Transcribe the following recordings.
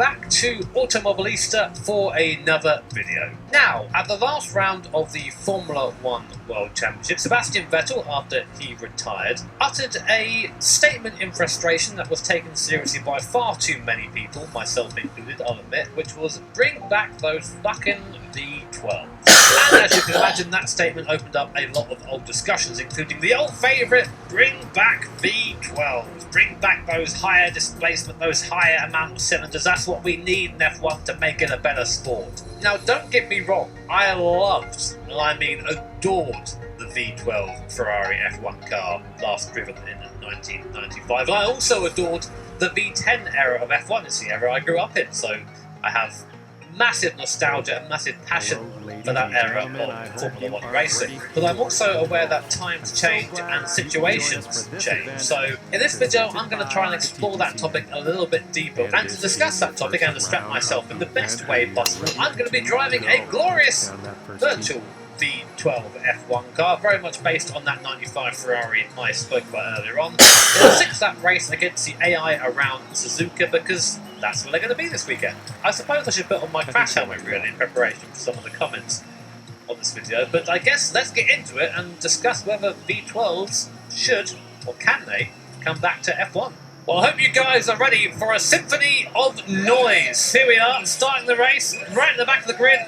back to Automobilista for another video. Now, at the last round of the Formula 1 World Championship, Sebastian Vettel, after he retired, uttered a statement in frustration that was taken seriously by far too many people, myself included, I'll admit, which was bring back those fucking V12s. And as you can imagine, that statement opened up a lot of old discussions, including the old favourite, bring back V12s, bring back those higher displacement, those higher amount of cylinders. That's what we need in F1 to make it a better sport. Now, don't get me wrong, I loved, and I mean adored, the V12 Ferrari F1 car last driven in 1995. And I also adored the V10 era of F1. It's the era I grew up in, so I have massive nostalgia and massive passion for that era of Formula 1 racing. But I'm also aware that times change and situations change. So in this video I'm going to try and explore that topic a little bit deeper. And to discuss that topic and to strap myself in the best way possible, I'm going to be driving a glorious virtual V12 F1 car, very much based on that 95 Ferrari I spoke about earlier on, in a 6-lap race against the AI around Suzuka, because that's where they're going to be this weekend. I suppose I should put on my crash helmet really in preparation for some of the comments on this video, but I guess let's get into it and discuss whether V12s should, or can they, come back to F1. Well, I hope you guys are ready for a symphony of noise. Here we are, starting the race, right in the back of the grid.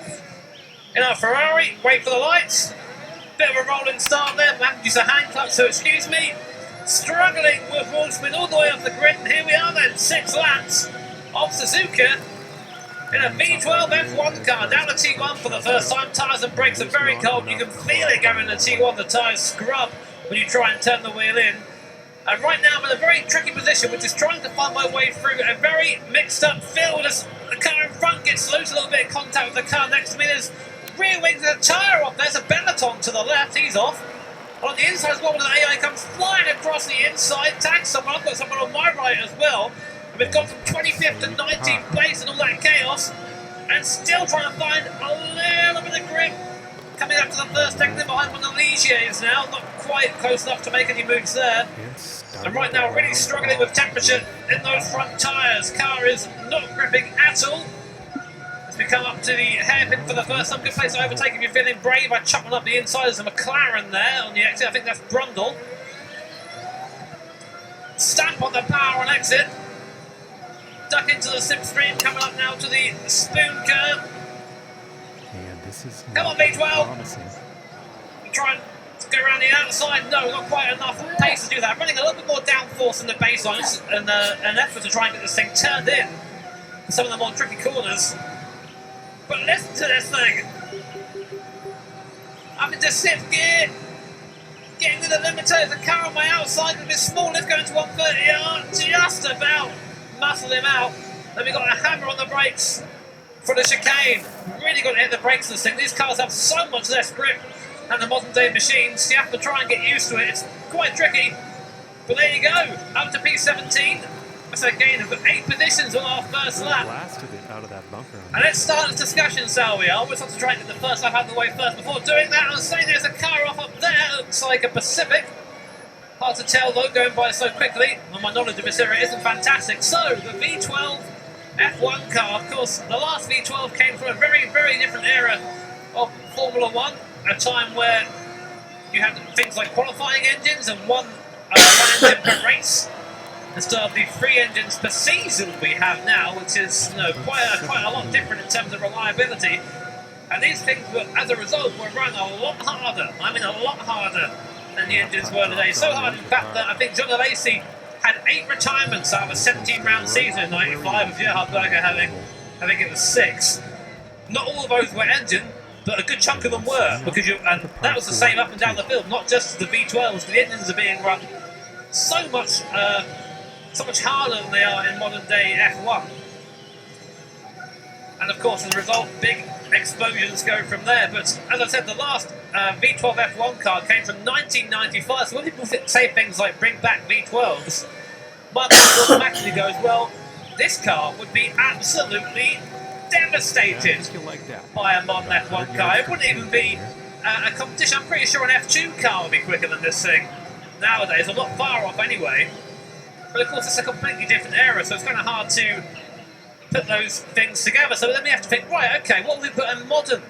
In our Ferrari, wait for the lights. Bit of a rolling start there, I haven't used a hand clutch, so excuse me. Struggling with wheel spin all the way off the grid, and here we are then, 6 laps of Suzuka in a V12 F1 car, down to T1 for the first time. Tyres and brakes are very cold, you can feel it going to T1, the tyres scrub when you try and turn the wheel in. And right now I'm in a very tricky position, which is trying to find my way through a very mixed up field as the car in front gets loose, a little bit of contact with the car next to me. There's rear wings and a tyre off. There's a Benetton to the left, he's off. On the inside as well, the AI comes flying across the inside, tags someone. I've got someone on my right as well. And we've gone from 25th to 19th place and all that chaos, and still trying to find a little bit of grip. Coming up to the first exit behind one of the Ligiers now, not quite close enough to make any moves there. And right now really struggling with temperature in those front tyres. Car is not gripping at all. As we come up to the hairpin for the first time, good place to overtake if you're feeling brave. I chuck one up the inside. There's a McLaren there on the exit. I think that's Brundle. Stamp on the power on exit. Duck into the slipstream, coming up now to the spoon curve. Come on, V12. Try and go around the outside. No, not quite enough pace to do that. Running a little bit more downforce in the baseline. This is an effort to try and get this thing turned in for some of the more tricky corners. But listen to this thing. I'm into 6th gear. Getting to the limiter. There's a car on my outside with a small lift going to 130. Just about muscle him out. Then we've got a hammer on the brakes for the chicane. Really got to hit the brakes on this thing. These cars have so much less grip than the modern day machines. You have to try and get used to it. It's quite tricky. But there you go. Up to P17. That's a gain of 8 positions on our first lap. Out of that bunker. And let's start this discussion, shall we? I always have to try and get the first lap out of the way first. Before doing that, I'll say there's a car off up there. Looks like a Pacific. Hard to tell though, going by so quickly. And my knowledge of this area isn't fantastic. So, the V12 F1 car, of course, the last V12 came from a very, very different era of Formula 1. A time where you had things like qualifying engines and one engine per race, instead of the 3 engines per season we have now, which is quite a lot different in terms of reliability. And these things, were, as a result, were run a lot harder. I mean, a lot harder than the engines were today. So hard, in fact, that I think John Lacey had 8 retirements out of a 17-round season in '95, with Gerhard Berger having, I think it was 6. Not all of those were engine, but a good chunk of them were, because and that was the same up and down the field, not just the V12s. The engines are being run so much harder than they are in modern day F1. And of course, as a result, big explosions go from there. But as I said, the last V12 F1 car came from 1995. So when people say things like bring back V12s, my mind automatically goes, well, this car would be absolutely devastated by a modern F1 car. It wouldn't even be a competition. I'm pretty sure an F2 car would be quicker than this thing nowadays. I'm not far off anyway. But of course, it's a completely different era, so it's kind of hard to put those things together. So then we have to think, right, okay, what will we put a modern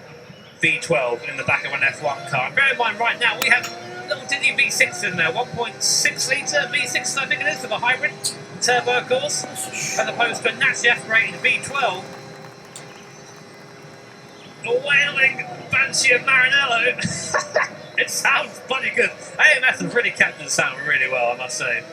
V12 in the back of an F1 car? And bear in mind, right now we have little Diddy V6 in there, 1.6 litre V6, I think it is, with a hybrid turbo, of course, as opposed to a naturally aspirated V12. A wailing Banshee of Maranello. It sounds bloody good. AMS has really captured the sound really well, I must say.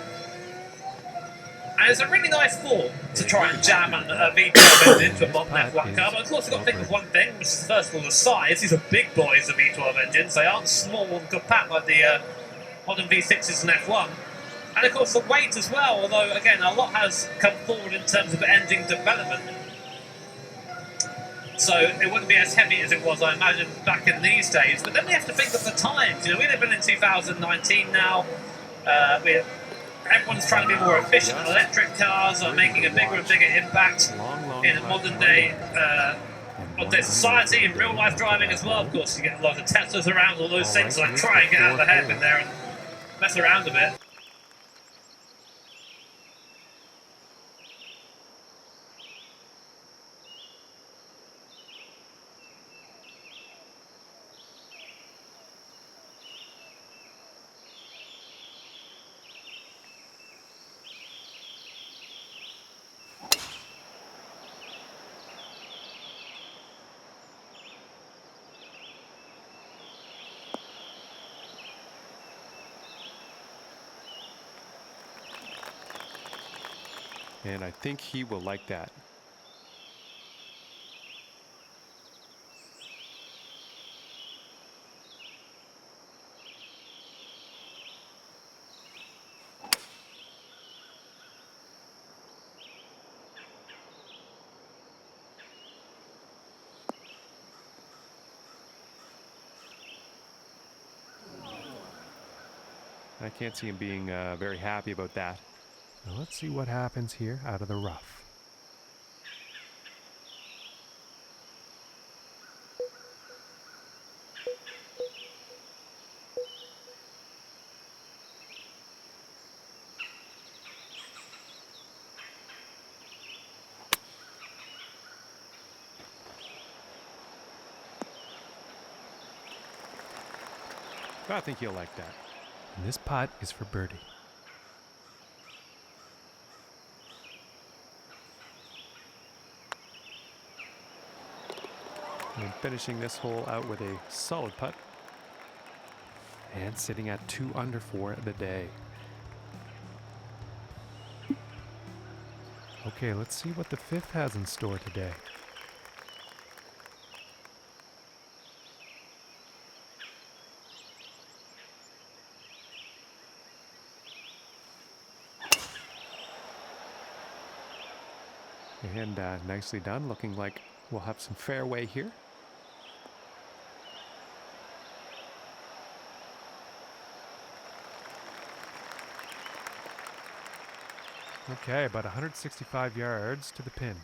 And it's a really nice form to try and jam a V12 engine into a modern F1 car, but of course you've got to think of one thing, which is first of all the size. These are big boys, the V12 engines. They aren't small and compact like the modern V6s and F1. And of course the weight as well, although again a lot has come forward in terms of engine development. So it wouldn't be as heavy as it was, I imagine, back in these days. But then we have to think of the times. You know, we live in 2019 now. Everyone's trying to be more efficient. Electric cars are making a bigger and bigger impact in a modern day society, in real life driving as well. Of course, you get a lot of Teslas around, all those things. So I try and get out of the head in there and mess around a bit. And I think he will like that. I can't see him being very happy about that. Now let's see what happens here out of the rough. I think he'll like that. And this putt is for birdie. And finishing this hole out with a solid putt. And sitting at 2 under for the day. Okay, let's see what the fifth has in store today. And nicely done, looking like we'll have some fairway here. Okay, about 165 yards to the pin.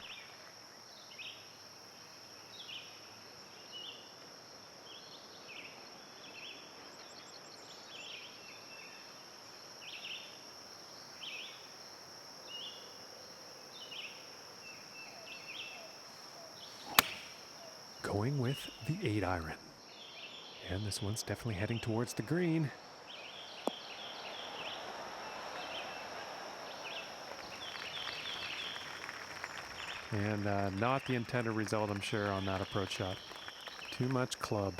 Going with the 8-iron. And this one's definitely heading towards the green. And not the intended result, I'm sure, on that approach shot. Too much club.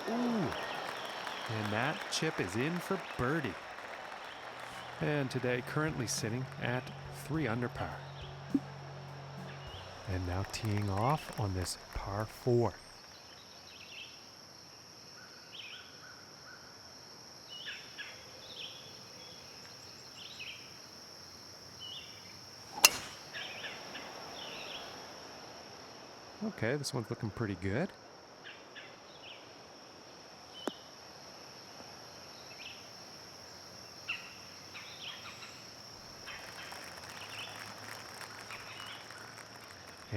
Ooh. And that chip is in for birdie. And today currently sitting at 3 under par. And now teeing off on this par 4. Okay, this one's looking pretty good.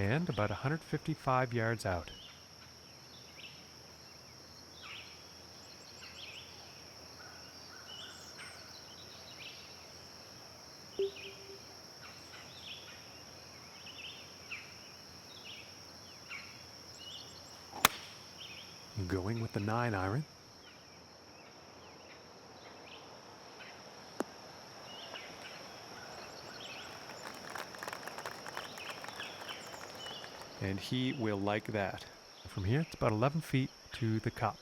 and about 155 yards out. Going with the 9-iron. And he will like that. From here, it's about 11 feet to the cup.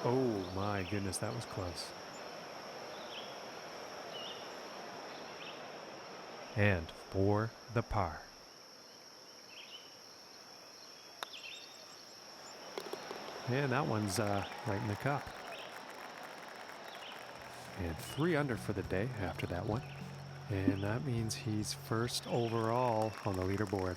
Oh my goodness, that was close. And for the par. And that one's right in the cup. And 3 under for the day after that one. And that means he's first overall on the leaderboard.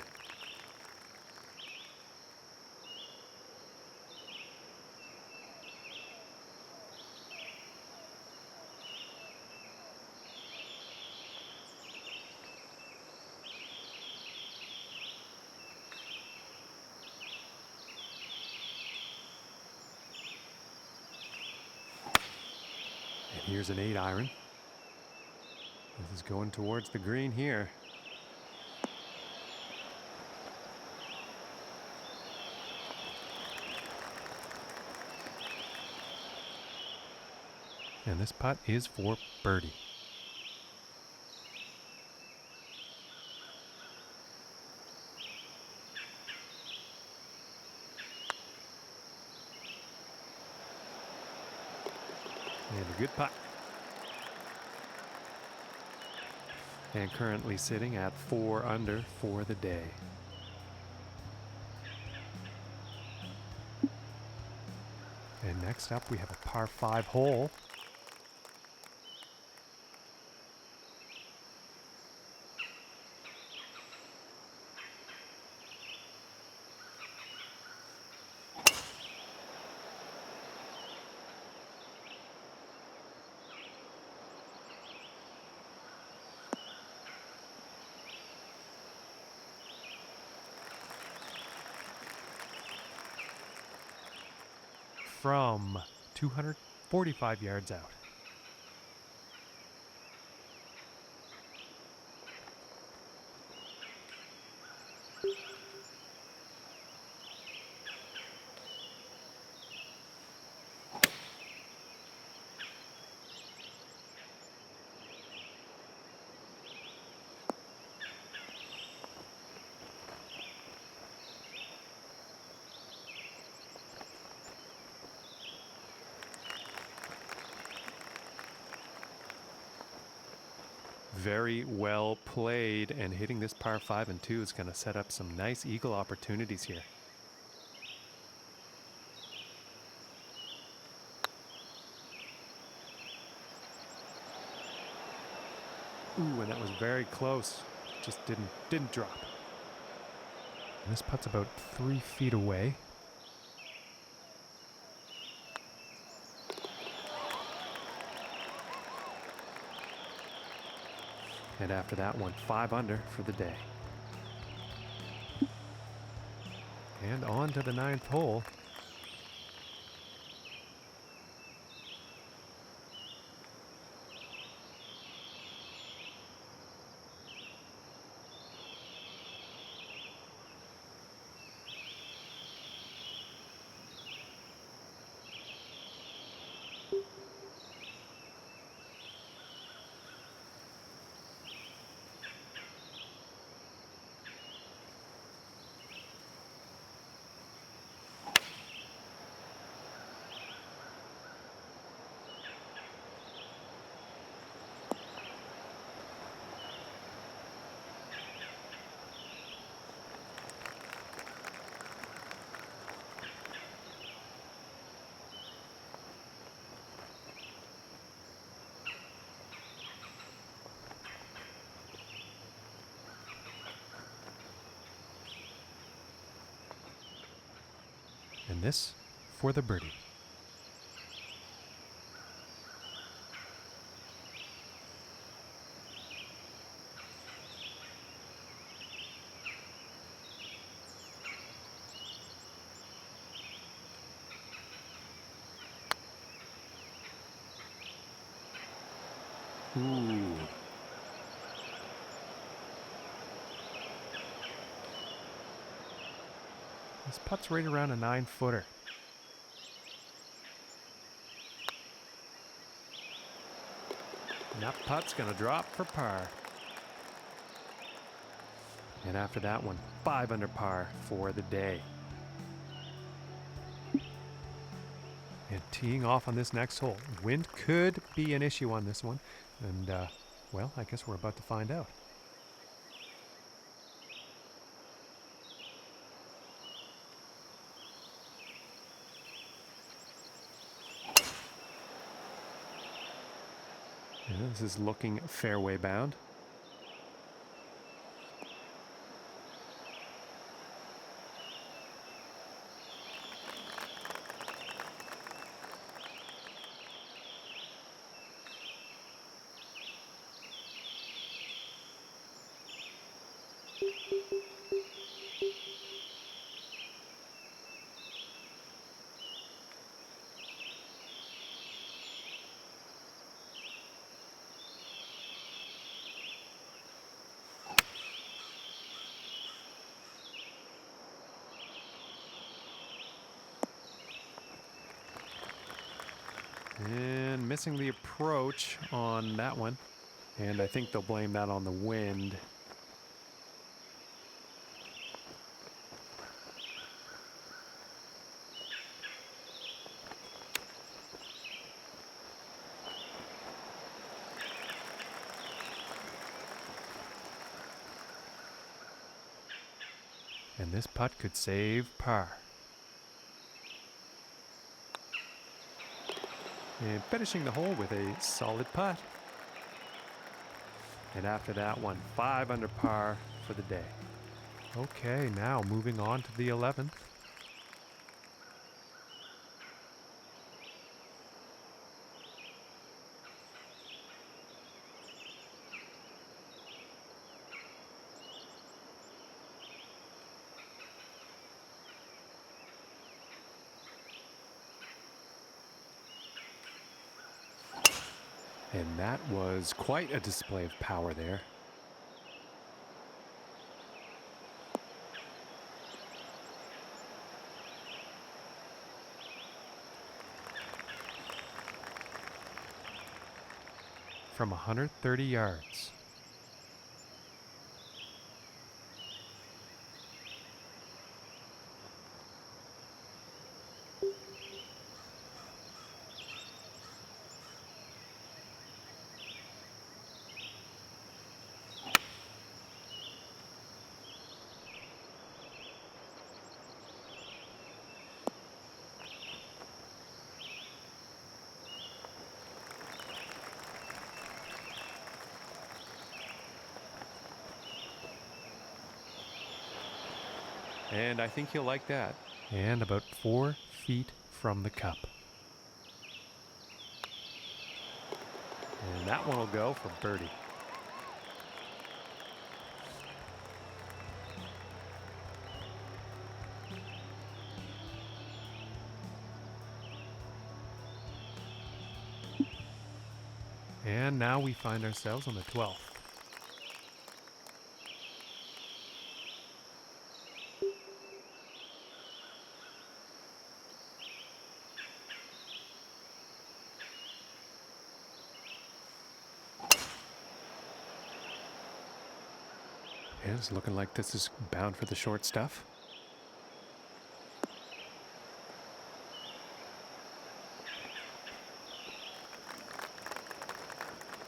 And here's an 8-iron. This is going towards the green here. And this putt is for birdie. And a good putt. And currently sitting at 4 under for the day. And next up we have a par 5 hole. From 245 yards out. Very well played, and hitting this par 5 and 2 is going to set up some nice eagle opportunities here. Ooh, and that was very close. Just didn't drop. And this putt's about 3 feet away. And after that one, 5 under for the day. And on to the 9th hole. And this for the birdie. Ooh. This putt's right around a 9-footer. And that putt's gonna drop for par. And after that one, 5 under par for the day. And teeing off on this next hole. Wind could be an issue on this one. And, well, I guess we're about to find out. And this is looking fairway bound. And missing the approach on that one. And I think they'll blame that on the wind. And this putt could save par. And finishing the hole with a solid putt. And after that one, 5 under par for the day. Okay, now moving on to the 11th. And that was quite a display of power there. From 130 yards. And I think he'll like that. And about 4 feet from the cup. And that one will go for birdie. And now we find ourselves on the 12th. And it's looking like this is bound for the short stuff.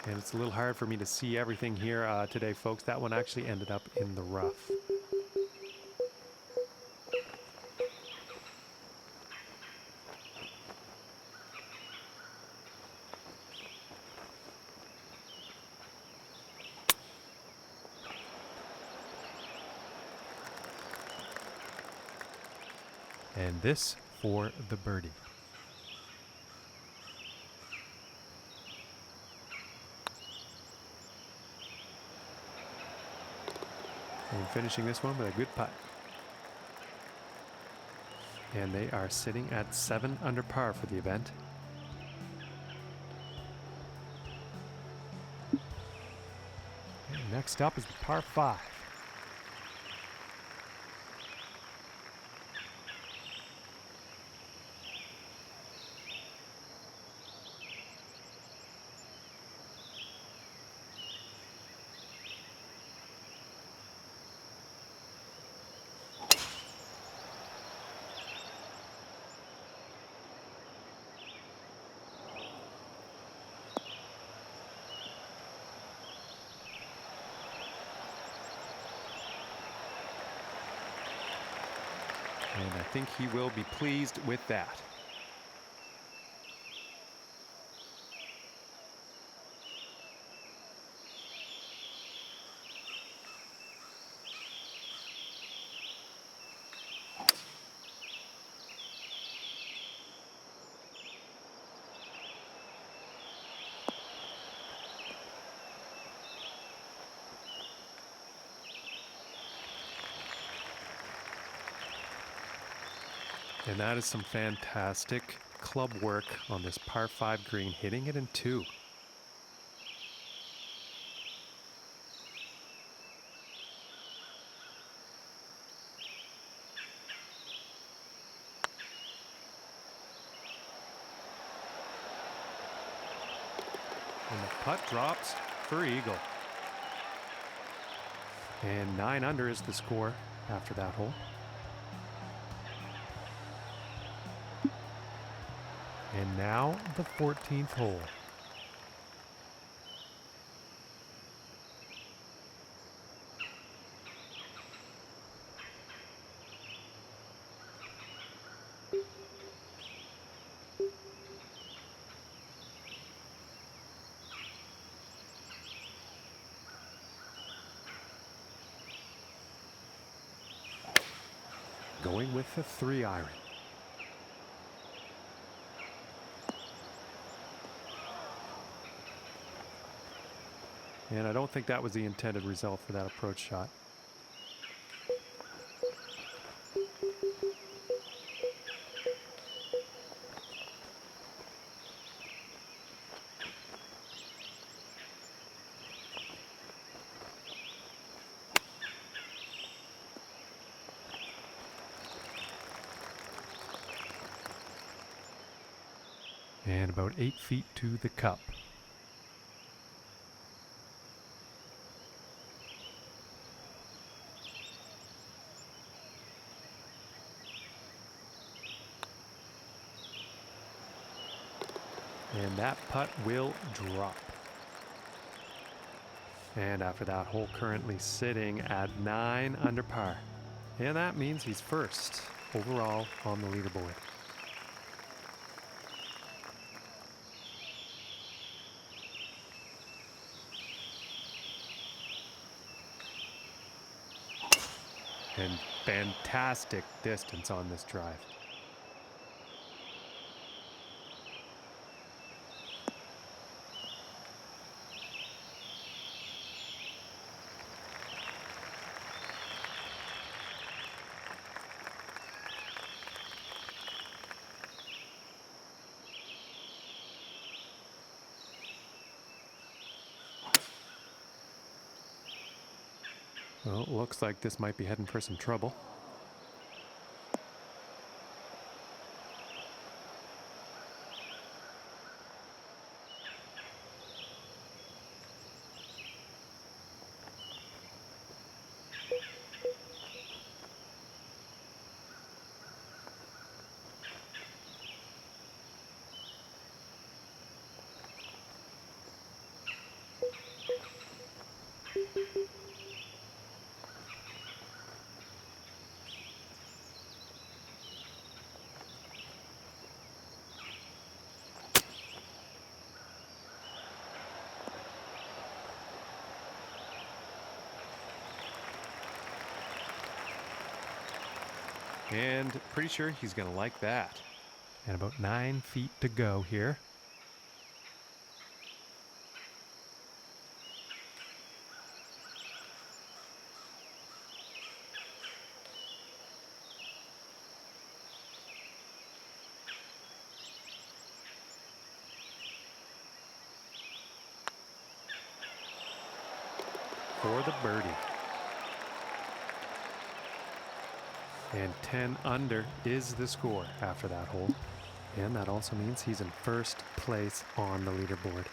And it's a little hard for me to see everything here today, folks. That one actually ended up in the rough. And this for the birdie. And finishing this one with a good putt. And they are sitting at 7 under par for the event. Next up is the par 5. And I think he will be pleased with that. And that is some fantastic club work on this par 5 green, hitting it in 2. And the putt drops for eagle. And 9 under is the score after that hole. And now the 14th hole. Going with the 3-iron. And I don't think that was the intended result for that approach shot. And about 8 feet to the cup. And that putt will drop. And after that hole, currently sitting at 9 under par. And that means he's first overall on the leaderboard. And fantastic distance on this drive. Well, looks like this might be heading for some trouble. And pretty sure he's going to like that. And about 9 feet to go here. for the birdie. And 10 under is the score after that hole. And that also means he's in first place on the leaderboard.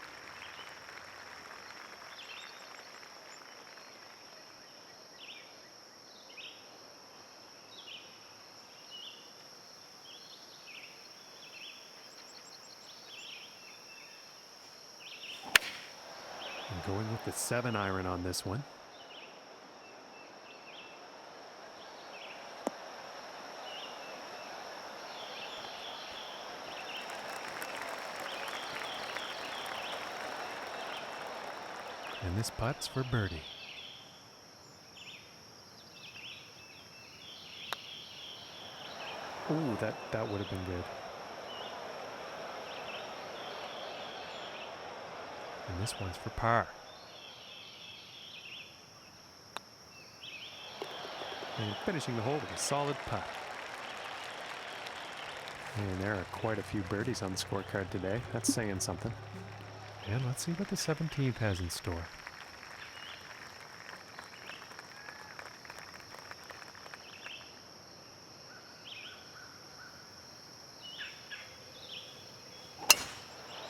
I'm going with the 7-iron on this one. And this putt's for birdie. Ooh, that would have been good. And this one's for par. And finishing the hole with a solid putt. And there are quite a few birdies on the scorecard today. That's saying something. And let's see what the 17th has in store.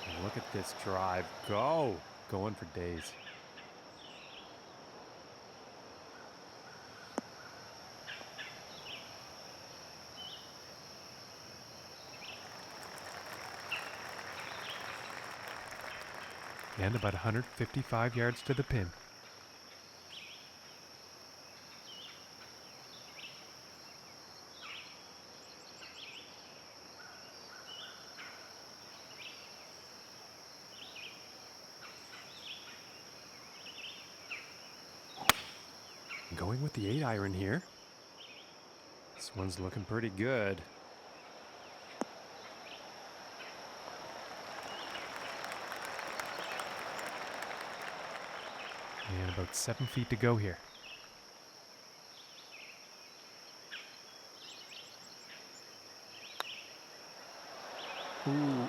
And look at this drive go. Going for days. And about 155 yards to the pin. Going with the 8-iron here. This one's looking pretty good. And about 7 feet to go here. Ooh,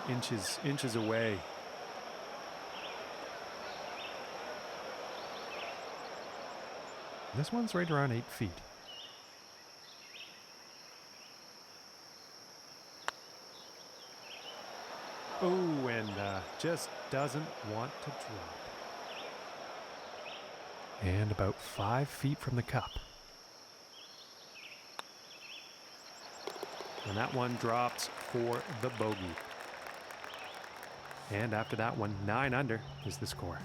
inches away. This one's right around 8 feet. Oh, and just doesn't want to drop. And about 5 feet from the cup. And that one drops for the bogey. And after that one, 9 under is the score.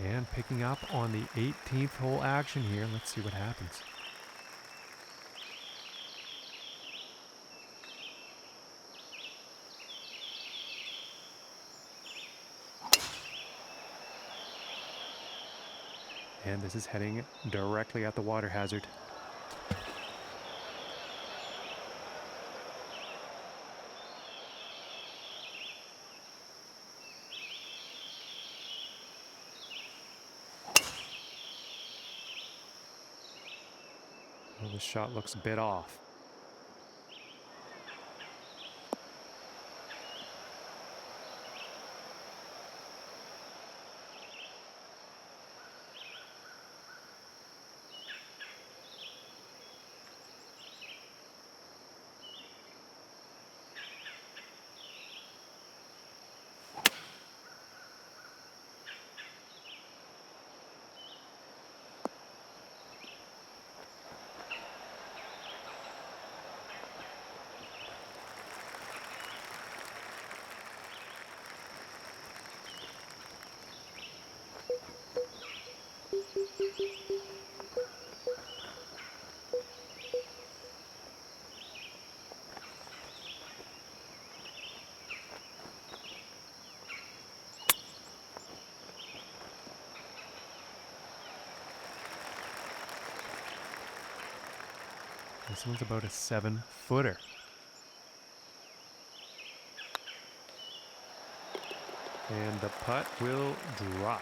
And picking up on the 18th hole action here. Let's see what happens. And this is heading directly at the water hazard. Well, this shot looks a bit off. This one's about a 7-footer. And the putt will drop.